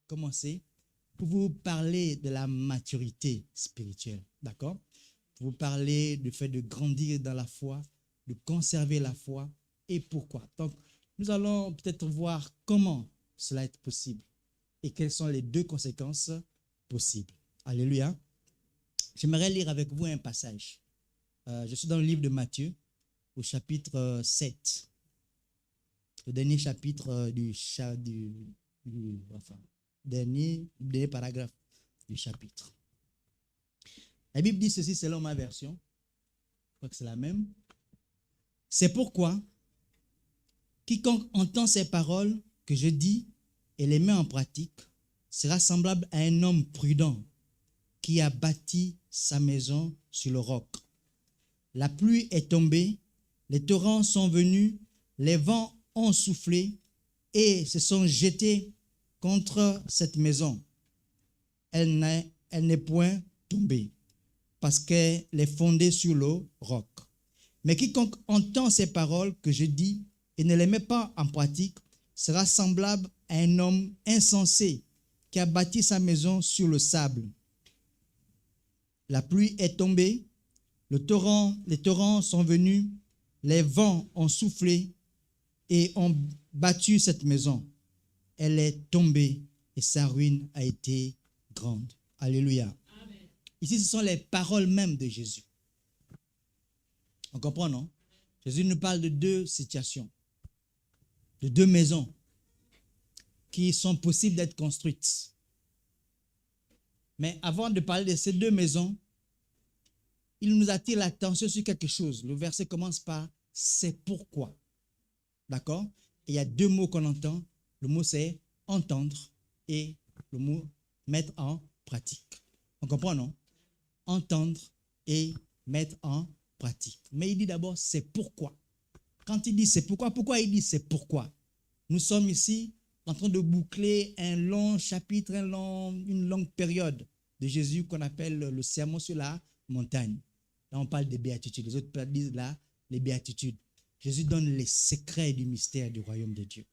commencer pour vous parler de la maturité spirituelle, d'accord? Pour vous parler du fait de grandir dans la foi, de conserver la foi et pourquoi. Donc, nous allons peut-être voir comment cela est possible et quelles sont les deux conséquences possibles. Alléluia. J'aimerais lire avec vous un passage. Je suis dans le livre de Matthieu, au chapitre 7. Le dernier chapitre dernier paragraphe du chapitre. La Bible dit ceci selon ma version. Je crois que c'est la même. C'est pourquoi quiconque entend ces paroles que je dis et les met en pratique sera semblable à un homme prudent qui a bâti sa maison sur le roc. La pluie est tombée, les torrents sont venus, les vents ont soufflé et se sont jetés contre cette maison. Elle n'est point tombée parce qu'elle est fondée sur le roc. Mais quiconque entend ces paroles que je dis et ne les met pas en pratique sera semblable à un homme insensé qui a bâti sa maison sur le sable. La pluie est tombée, les torrents sont venus, les vents ont soufflé et ont battu cette maison. Elle est tombée et sa ruine a été grande. Alléluia. Amen. Ici, ce sont les paroles même de Jésus. On comprend, non? Jésus nous parle de deux situations, de deux maisons qui sont possibles d'être construites. Mais avant de parler de ces deux maisons, il nous attire l'attention sur quelque chose. Le verset commence par « c'est pourquoi ». D'accord? Et il y a deux mots qu'on entend. Le mot c'est « entendre » et le mot « mettre en pratique ». On comprend, non? Entendre et mettre en pratique. Mais il dit d'abord « c'est pourquoi ». Quand il dit « c'est pourquoi », pourquoi il dit « c'est pourquoi ». Nous sommes ici en train de boucler un long chapitre, une longue période de Jésus qu'on appelle le sermon sur la montagne. Là, on parle des béatitudes. Les autres disent là, les béatitudes. Jésus donne les secrets du mystère du royaume de Dieu.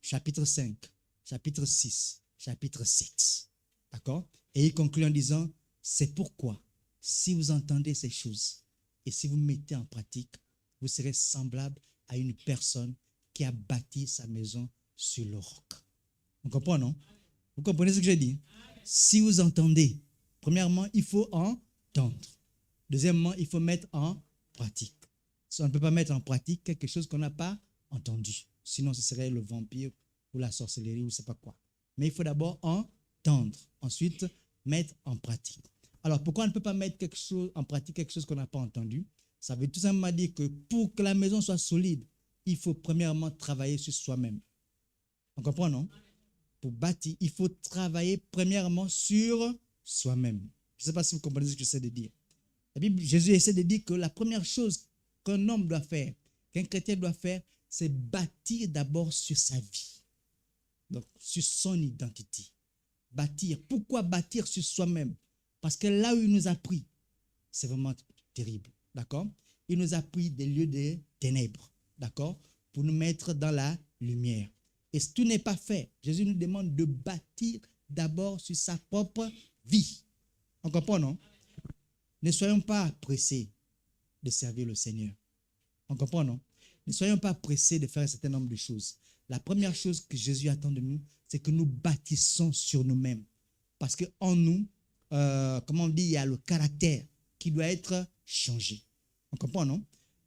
Chapitre 5, chapitre 6, chapitre 7. D'accord? Et il conclut en disant, c'est pourquoi, si vous entendez ces choses et si vous mettez en pratique, vous serez semblable à une personne qui a bâti sa maison sur le roc. On comprend, non? Vous comprenez ce que j'ai dit? Si vous entendez, premièrement, il faut entendre. Deuxièmement, il faut mettre en pratique. Si on ne peut pas mettre en pratique quelque chose qu'on n'a pas entendu. Sinon, ce serait le vampire ou la sorcellerie ou je ne sais pas quoi. Mais il faut d'abord entendre. Ensuite, mettre en pratique. Alors, pourquoi on ne peut pas mettre quelque chose en pratique, quelque chose qu'on n'a pas entendu? Ça veut tout simplement dire que pour que la maison soit solide, il faut premièrement travailler sur soi-même. On comprend, non? Pour bâtir, il faut travailler premièrement sur soi-même. Je ne sais pas si vous comprenez ce que j'essaie de dire. La Bible, Jésus essaie de dire que la première chose qu'un homme doit faire, qu'un chrétien doit faire, c'est bâtir d'abord sur sa vie. Donc, sur son identité. Bâtir. Pourquoi bâtir sur soi-même? Parce que là où il nous a pris, c'est vraiment terrible. D'accord? Il nous a pris des lieux de ténèbres. D'accord? Pour nous mettre dans la lumière. Et tout n'est pas fait. Jésus nous demande de bâtir d'abord sur sa propre vie. On comprend, non? Ne soyons pas pressés de servir le Seigneur. On comprend, non? Ne soyons pas pressés de faire un certain nombre de choses. La première chose que Jésus attend de nous, c'est que nous bâtissons sur nous-mêmes. Parce qu'en nous, comme on dit, il y a le caractère qui doit être changé. On comprend, non?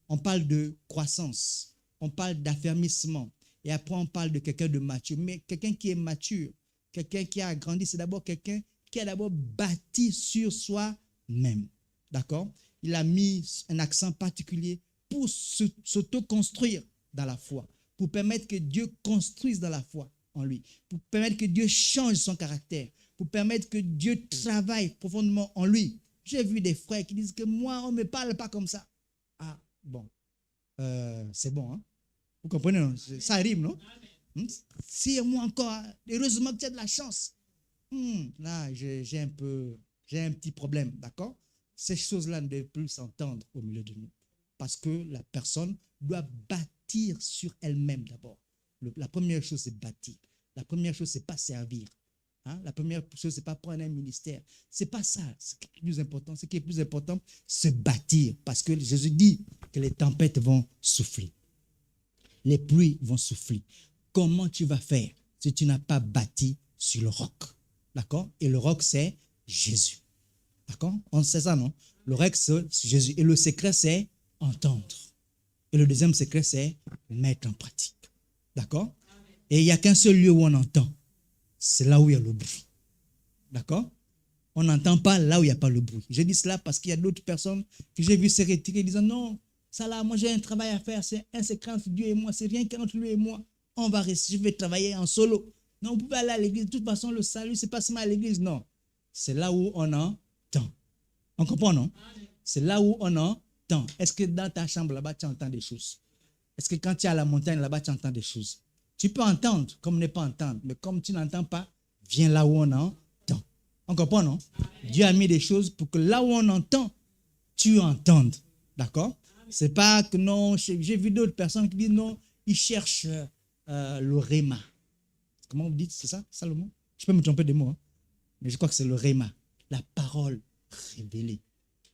On parle de croissance, on parle d'affermissement, et après on parle de quelqu'un de mature. Mais quelqu'un qui est mature, quelqu'un qui a grandi, c'est d'abord quelqu'un qui a d'abord bâti sur soi-même. D'accord? Il a mis un accent particulier pour s'auto-construire dans la foi, pour permettre que Dieu construise dans la foi en lui, pour permettre que Dieu change son caractère, pour permettre que Dieu travaille profondément en lui. J'ai vu des frères qui disent que moi, on ne me parle pas comme ça. Ah, bon, c'est bon, hein? Vous comprenez, non? Ça rime, non? Si moi encore, heureusement que tu as de la chance. Là, j'ai un petit problème, d'accord? Ces choses-là ne doivent plus s'entendre au milieu de nous. Parce que la personne doit bâtir sur elle-même d'abord. La première chose, c'est bâtir. La première chose, c'est pas servir. Hein? La première chose, ce n'est pas prendre un ministère. Ce n'est pas ça. Ce qui est plus important, c'est bâtir. Parce que Jésus dit que les tempêtes vont souffler. Les pluies vont souffler. Comment tu vas faire si tu n'as pas bâti sur le roc? D'accord? Et le roc, c'est Jésus. D'accord? On sait ça, non? Le roc, c'est Jésus. Et le secret, c'est entendre. Et le deuxième secret, c'est mettre en pratique. D'accord? Et il n'y a qu'un seul lieu où on entend. C'est là où il y a le bruit. D'accord? On n'entend pas là où il n'y a pas le bruit. Je dis cela parce qu'il y a d'autres personnes que j'ai vu se retirer disant non, ça là, moi j'ai un travail à faire, c'est un secret entre Dieu et moi, c'est rien qu'entre lui et moi. On va rester, je vais travailler en solo. Non, vous pouvez aller à l'église. De toute façon, le salut, c'est pas seulement à l'église. Non. C'est là où on entend. On comprend, non? C'est là où on entend. Est-ce que dans ta chambre là-bas, tu entends des choses? Est-ce que quand tu es à la montagne là-bas, tu entends des choses? Tu peux entendre comme ne pas entendre. Mais comme tu n'entends pas, viens là où on entend. On comprend, non? Dieu a mis des choses pour que là où on entend, tu entendes. D'accord? C'est pas que non, j'ai vu d'autres personnes qui disent non, ils cherchent le réma. Comment vous dites? C'est ça? Ça le mot? Je peux me tromper de mots, hein? Mais je crois que c'est le réma. La parole révélée.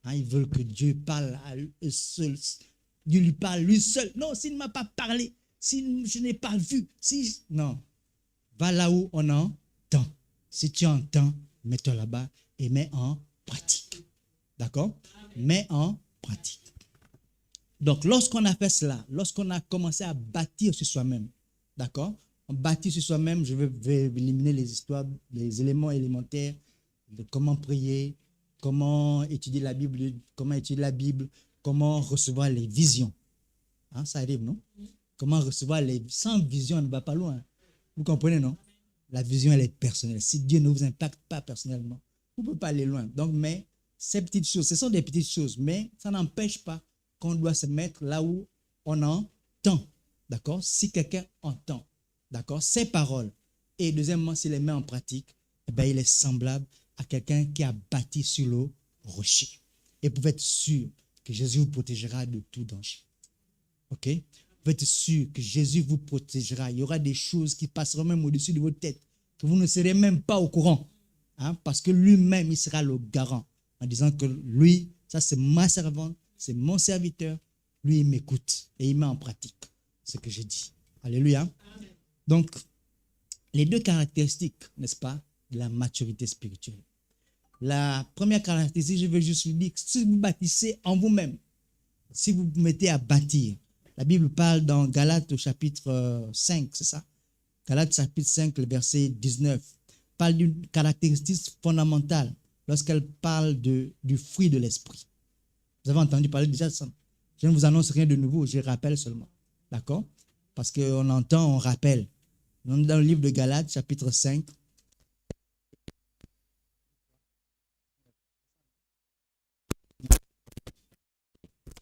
Hein, ils veulent que Dieu parle à eux seul. Dieu lui parle lui seul. Non, s'il ne m'a pas parlé, si je n'ai pas vu, si... Non. Va là où on entend. Si tu entends, mets-toi là-bas et mets en pratique. D'accord? Mets en pratique. Donc, lorsqu'on a fait cela, lorsqu'on a commencé à bâtir sur soi-même, d'accord? On bâtit sur soi-même, je vais éliminer les histoires, les éléments élémentaires de comment prier, comment étudier la Bible, comment recevoir les visions. Hein, ça arrive, non? Comment recevoir les... Sans vision, on ne va pas loin. Vous comprenez, non? La vision, elle est personnelle. Si Dieu ne vous impacte pas personnellement, vous ne pouvez pas aller loin. Donc, mais ces petites choses, ce sont des petites choses, mais ça n'empêche pas qu'on doit se mettre là où on entend. D'accord? Si quelqu'un entend, d'accord, ces paroles, et deuxièmement, s'il les met en pratique, eh bien, il est semblable à quelqu'un qui a bâti sur le rocher. Et vous pouvez être sûr que Jésus vous protégera de tout danger. OK? Vous pouvez être sûr que Jésus vous protégera. Il y aura des choses qui passeront même au-dessus de votre tête, que vous ne serez même pas au courant. Hein? Parce que lui-même, il sera le garant. En disant que lui, ça c'est ma servante, c'est mon serviteur. Lui, il m'écoute et il met en pratique ce que je dis. Alléluia. Amen. Donc, les deux caractéristiques, n'est-ce pas, de la maturité spirituelle. La première caractéristique, je veux juste vous dire que si vous bâtissez en vous-même, si vous vous mettez à bâtir, la Bible parle dans Galates au chapitre 5, c'est ça? Galates chapitre 5, le verset 19, parle d'une caractéristique fondamentale lorsqu'elle parle du fruit de l'esprit. Vous avez entendu parler déjà de ça? Je ne vous annonce rien de nouveau, je rappelle seulement. D'accord? Parce qu'on entend, on rappelle. Dans le livre de Galates, chapitre 5,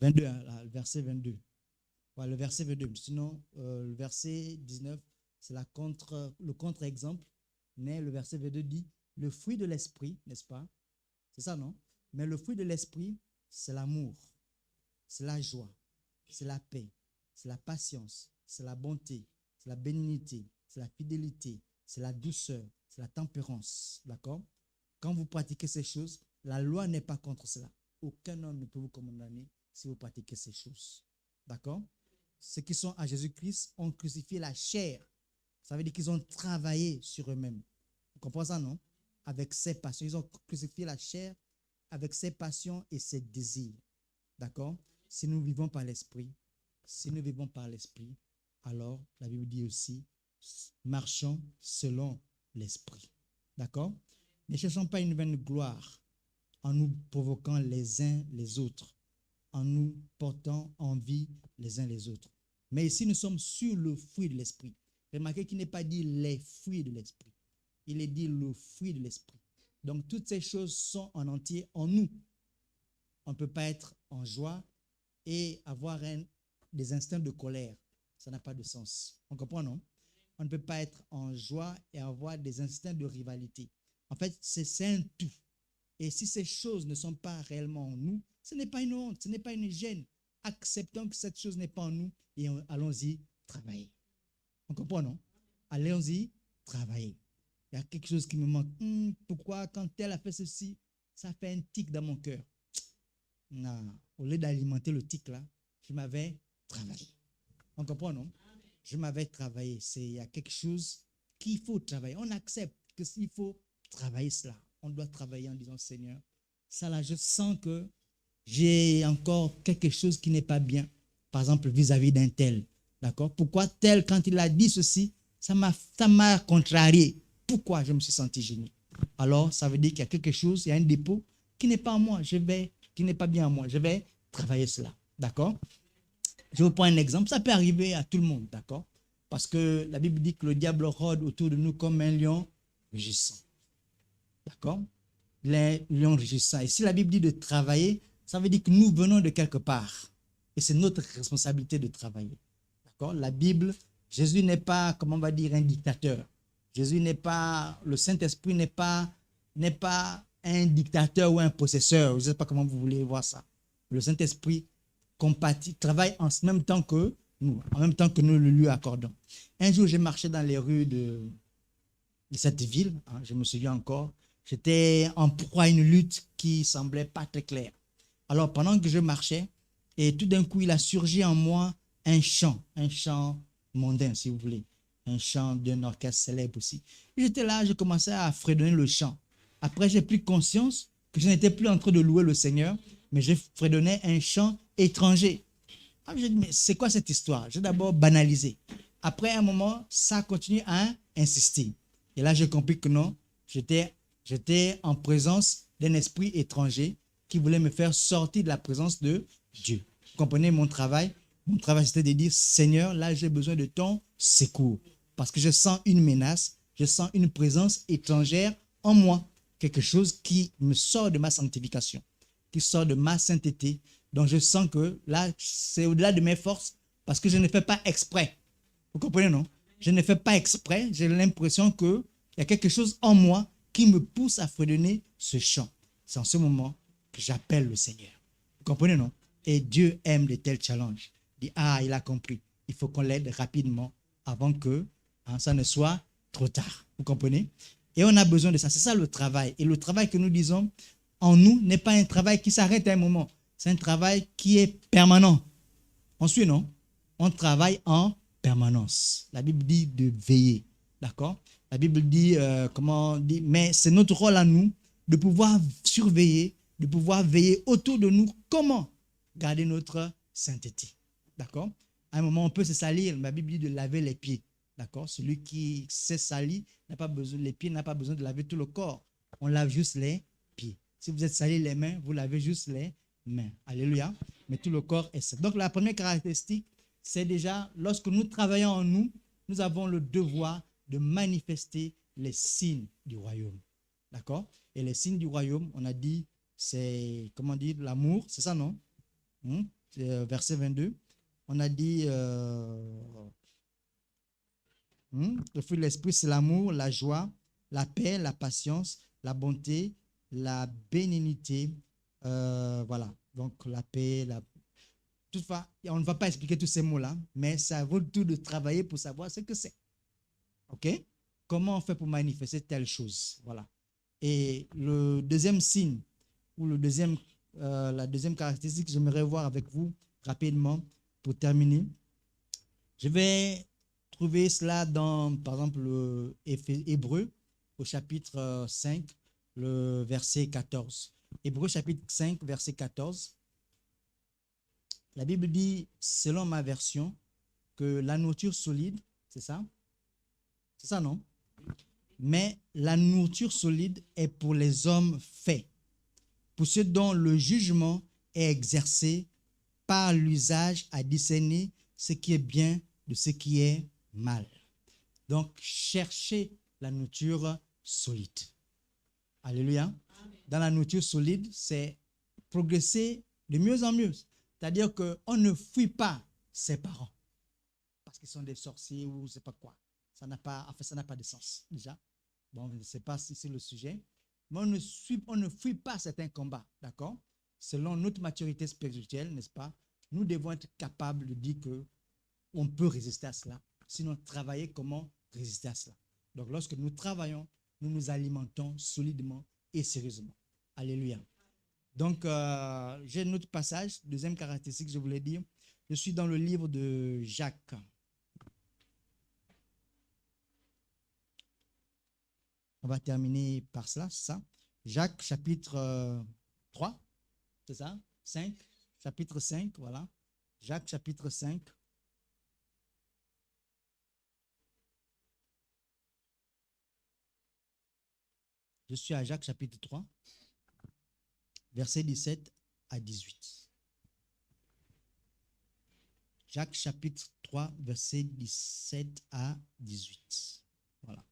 le verset 22. Ouais, le verset 22. Sinon, le verset 19, c'est le contre-exemple. Mais le verset 22 dit, le fruit de l'esprit, n'est-ce pas? C'est ça, non? Mais le fruit de l'esprit, c'est l'amour, c'est la joie, c'est la paix, c'est la patience, c'est la bonté, c'est la bénignité, c'est la fidélité, c'est la douceur, c'est la tempérance. D'accord? Quand vous pratiquez ces choses, la loi n'est pas contre cela. Aucun homme ne peut vous condamner si vous pratiquez ces choses. D'accord? Ceux qui sont à Jésus-Christ ont crucifié la chair. Ça veut dire qu'ils ont travaillé sur eux-mêmes. Vous comprenez ça, non? Avec ses passions. Ils ont crucifié la chair avec ses passions et ses désirs. D'accord? Si nous vivons par l'esprit, alors la Bible dit aussi, marchons selon l'esprit. D'accord? Ne cherchons pas une vaine gloire en nous provoquant les uns les autres, en nous portant envie les uns les autres. Mais ici, nous sommes sur le fruit de l'esprit. Remarquez qu'il n'est pas dit les fruits de l'esprit. Il est dit le fruit de l'esprit. Donc, toutes ces choses sont en entier en nous. On ne peut pas être en joie et avoir des instincts de colère. Ça n'a pas de sens. On comprend, non? On ne peut pas être en joie et avoir des instincts de rivalité. En fait, c'est un tout. Et si ces choses ne sont pas réellement en nous, ce n'est pas une honte, ce n'est pas une gêne. Acceptons que cette chose n'est pas en nous et allons-y travailler. On comprend, non? Allons-y travailler. Il y a quelque chose qui me manque. Pourquoi quand elle a fait ceci, ça fait un tic dans mon cœur. Non. Au lieu d'alimenter le tic là, je m'avais travaillé. On comprend, non? Je m'avais travaillé. Il y a quelque chose qu'il faut travailler. On accepte qu'il faut travailler cela. On doit travailler en disant, Seigneur, ça là, je sens que j'ai encore quelque chose qui n'est pas bien. Par exemple, vis-à-vis d'un tel. D'accord? Pourquoi tel, quand il a dit ceci, ça m'a contrarié. Pourquoi je me suis senti gêné? Alors, ça veut dire qu'il y a quelque chose, il y a un dépôt qui n'est pas en moi, qui n'est pas bien en moi. Je vais travailler cela. D'accord? Je vous prends un exemple. Ça peut arriver à tout le monde. D'accord? Parce que la Bible dit que le diable rôde autour de nous comme un lion rugissant. D'accord? Les lions rugissants. Et si la Bible dit de travailler, ça veut dire que nous venons de quelque part. Et c'est notre responsabilité de travailler. D'accord? La Bible, Jésus n'est pas, comment on va dire, un dictateur. Jésus n'est pas, le Saint-Esprit n'est pas un dictateur ou un possesseur. Je ne sais pas comment vous voulez voir ça. Le Saint-Esprit compatit, travaille en même temps que nous le lui accordons. Un jour, j'ai marché dans les rues de cette ville, hein, je me souviens encore. J'étais en proie à une lutte qui semblait pas très claire. Alors, pendant que je marchais, et tout d'un coup, il a surgi en moi un chant mondain, si vous voulez, un chant d'un orchestre célèbre aussi. J'étais là, je commençais à fredonner le chant. Après, j'ai pris conscience que je n'étais plus en train de louer le Seigneur, mais je fredonnais un chant étranger. Alors, j'ai dit, mais c'est quoi cette histoire? J'ai d'abord banalisé. Après un moment, ça continue à insister. Et là, j'ai compris que non, j'étais en présence d'un esprit étranger qui voulait me faire sortir de la présence de Dieu. Vous comprenez mon travail? Mon travail, c'était de dire, Seigneur, là, j'ai besoin de ton secours. Parce que je sens une menace, je sens une présence étrangère en moi. Quelque chose qui me sort de ma sanctification, qui sort de ma sainteté. Donc, je sens que là, c'est au-delà de mes forces parce que je ne fais pas exprès. Vous comprenez, non? Je ne fais pas exprès. J'ai l'impression qu'il y a quelque chose en moi qui me pousse à fredonner ce chant. C'est en ce moment que j'appelle le Seigneur. Vous comprenez, non? Et Dieu aime de tels challenges. Il dit, ah, il a compris. Il faut qu'on l'aide rapidement avant que ça ne soit trop tard. Vous comprenez? Et on a besoin de ça. C'est ça le travail. Et le travail que nous disons en nous n'est pas un travail qui s'arrête à un moment. C'est un travail qui est permanent. On suit, non? On travaille en permanence. La Bible dit de veiller. D'accord? La Bible dit, mais c'est notre rôle à nous de pouvoir surveiller, de pouvoir veiller autour de nous. Comment garder notre sainteté? D'accord? À un moment, on peut se salir. La Bible dit de laver les pieds. D'accord? Celui qui s'est sali n'a pas besoin, les pieds n'a pas besoin de laver tout le corps. On lave juste les pieds. Si vous êtes sali les mains, vous lavez juste les mains. Alléluia. Mais tout le corps est sain. Donc, la première caractéristique, c'est déjà, lorsque nous travaillons en nous, nous avons le devoir de manifester les signes du royaume. D'accord? Et les signes du royaume, on a dit, c'est, comment dire, l'amour, c'est ça, non? Verset 22. On a dit, le fruit de l'esprit, c'est l'amour, la joie, la paix, la patience, la bonté, la bénignité. Voilà. Donc, la paix, toutefois, on ne va pas expliquer tous ces mots-là, mais ça vaut le tout de travailler pour savoir ce que c'est. OK? Comment on fait pour manifester telle chose? Voilà. Et le deuxième signe, ou la deuxième caractéristique que j'aimerais voir avec vous rapidement pour terminer, je vais trouver cela dans, par exemple, le Hébreu, au chapitre 5, le verset 14. Hébreu, chapitre 5, verset 14. La Bible dit, selon ma version, que la nourriture solide, c'est ça? C'est ça, non? Mais la nourriture solide est pour les hommes faits, pour ceux dont le jugement est exercé par l'usage à discerner ce qui est bien de ce qui est mal. Donc, cherchez la nourriture solide. Alléluia. Dans la nourriture solide, c'est progresser de mieux en mieux. C'est-à-dire qu'on ne fuit pas ses parents parce qu'ils sont des sorciers ou je ne sais pas quoi. Ça n'a pas de sens, déjà. Bon, je ne sais pas si c'est le sujet. Mais on ne fuit pas certains combats, d'accord? Selon notre maturité spirituelle, n'est-ce pas? Nous devons être capables de dire qu'on peut résister à cela. Sinon, travailler comment résister à cela. Donc, lorsque nous travaillons, nous nous alimentons solidement et sérieusement. Alléluia. Donc, j'ai un autre passage, deuxième caractéristique, je voulais dire. Je suis dans le livre de Jacques. On va terminer par cela, c'est ça. Jacques, chapitre 3, c'est ça? 5, chapitre 5, voilà. Jacques, chapitre 5. Je suis à Jacques, chapitre 3, versets 17 à 18. Jacques, chapitre 3, versets 17 à 18. Voilà.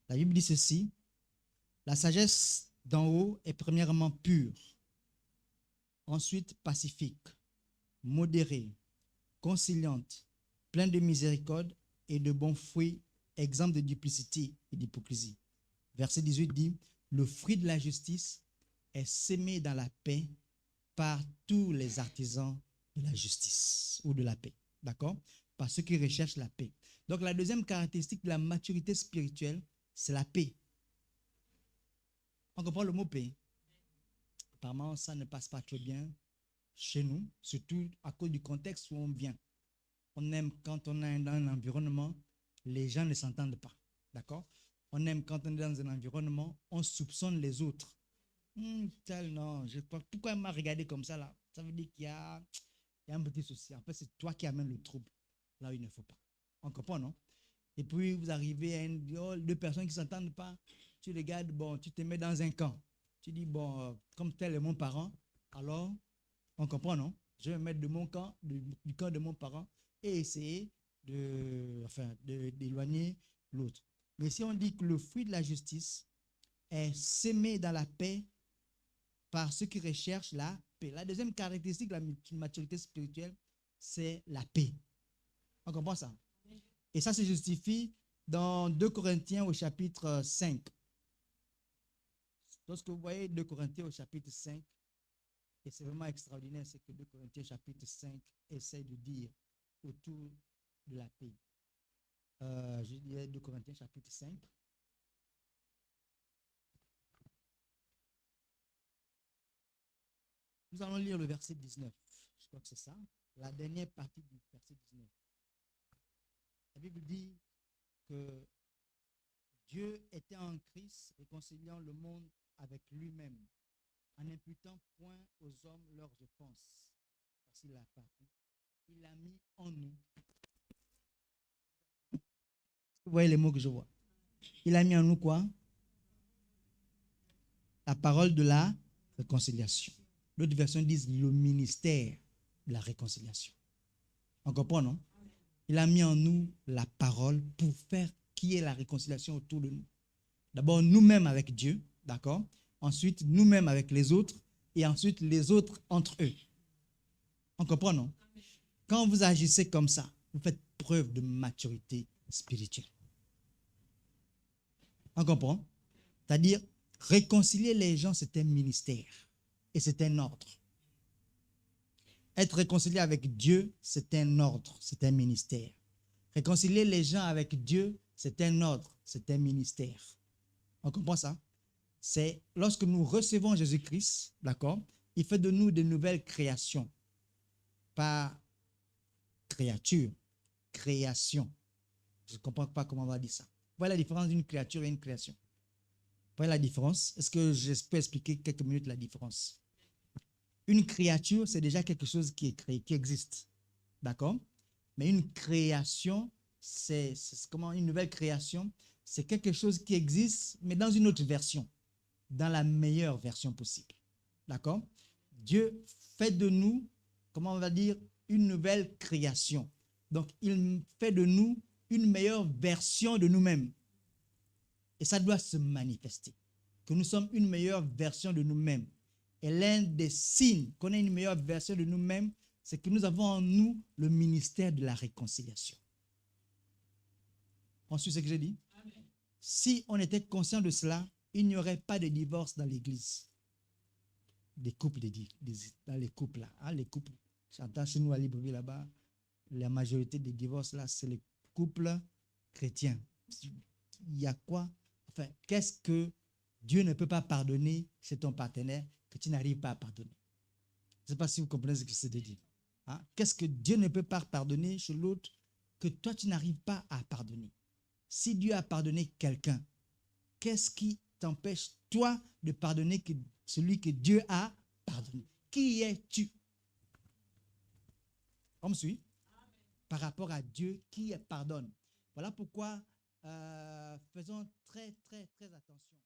La Bible dit ceci. La sagesse d'en haut est premièrement pure, ensuite pacifique, modérée, conciliante, pleine de miséricorde et de bons fruits, exempte de duplicité et d'hypocrisie. Verset 18 dit, le fruit de la justice est sémé dans la paix par tous les artisans de la justice ou de la paix. D'accord? Par ceux qui recherchent la paix. Donc la deuxième caractéristique de la maturité spirituelle, c'est la paix. On comprend le mot paix. Apparemment, ça ne passe pas très bien chez nous, surtout à cause du contexte où on vient. On aime quand on est dans un environnement, les gens ne s'entendent pas. D'accord? On aime quand on est dans un environnement, on soupçonne les autres. Tel non, je crois, pourquoi elle m'a regardé comme ça là? Ça veut dire qu'il y a un petit souci. En fait, c'est toi qui amènes le trouble là où il ne faut pas. On comprend, non? Et puis, vous arrivez à deux personnes qui ne s'entendent pas. Tu regardes, bon, tu te mets dans un camp. Tu dis, bon, comme tel est mon parent, alors, on comprend, non? Je vais me mettre de mon camp, du camp de mon parent et essayer d'éloigner l'autre. Mais si on dit que le fruit de la justice est sémé dans la paix par ceux qui recherchent la paix. La deuxième caractéristique de la maturité spirituelle, c'est la paix. On comprend ça? Et ça se justifie dans 2 Corinthiens au chapitre 5. Lorsque vous voyez 2 Corinthiens au chapitre 5, et c'est vraiment extraordinaire, c'est que 2 Corinthiens chapitre 5 essaie de dire autour de la paix. Je dirais 2 Corinthiens chapitre 5. Nous allons lire le verset 19. Je crois que c'est ça. La dernière partie du verset 19. La Bible dit que Dieu était en Christ, réconciliant le monde avec lui-même, en n'imputant point aux hommes leurs offenses. Voici la partie. Il a mis en nous. Vous voyez les mots que je vois. Il a mis en nous quoi? La parole de la réconciliation. D'autres versions disent le ministère de la réconciliation. On comprend, non? Il a mis en nous la parole pour faire qu'il y ait la réconciliation autour de nous. D'abord, nous-mêmes avec Dieu, d'accord? Ensuite, nous-mêmes avec les autres, et ensuite, les autres entre eux. On comprend, non? Quand vous agissez comme ça, vous faites preuve de maturité spirituelle. On comprend? C'est-à-dire, réconcilier les gens, c'est un ministère et c'est un ordre. Être réconcilié avec Dieu, c'est un ordre, c'est un ministère. Réconcilier les gens avec Dieu, c'est un ordre, c'est un ministère. On comprend ça? C'est lorsque nous recevons Jésus-Christ, d'accord? Il fait de nous de nouvelles créations. Pas créature, création. Je ne comprends pas comment on va dire ça. Voilà la différence d'une créature et une création. Voilà la différence. Est-ce que je peux expliquer quelques minutes la différence? Une créature, c'est déjà quelque chose qui est créé, qui existe. D'accord? Mais une création, c'est comment une nouvelle création, c'est quelque chose qui existe, mais dans une autre version, dans la meilleure version possible. D'accord? Dieu fait de nous, comment on va dire, une nouvelle création. Donc, il fait de nous une meilleure version de nous-mêmes. Et ça doit se manifester. Que nous sommes une meilleure version de nous-mêmes. Et l'un des signes qu'on est une meilleure version de nous-mêmes, c'est que nous avons en nous le ministère de la réconciliation. On suit ce que j'ai dit? Amen. Si on était conscient de cela, il n'y aurait pas de divorce dans l'Église. Des couples, dans les couples là. Hein, les couples, j'entends chez nous à Libreville là-bas, la majorité des divorces là, c'est les couples chrétiens. Il y a quoi? Enfin, qu'est-ce que Dieu ne peut pas pardonner chez ton partenaire que tu n'arrives pas à pardonner? Je ne sais pas si vous comprenez ce que c'est de dire. Hein? Qu'est-ce que Dieu ne peut pas pardonner chez l'autre que toi, tu n'arrives pas à pardonner? Si Dieu a pardonné quelqu'un, qu'est-ce qui t'empêche, toi, de pardonner celui que Dieu a pardonné? Qui es-tu? On me suit? Par rapport à Dieu qui pardonne. Voilà pourquoi faisons très, très, très attention.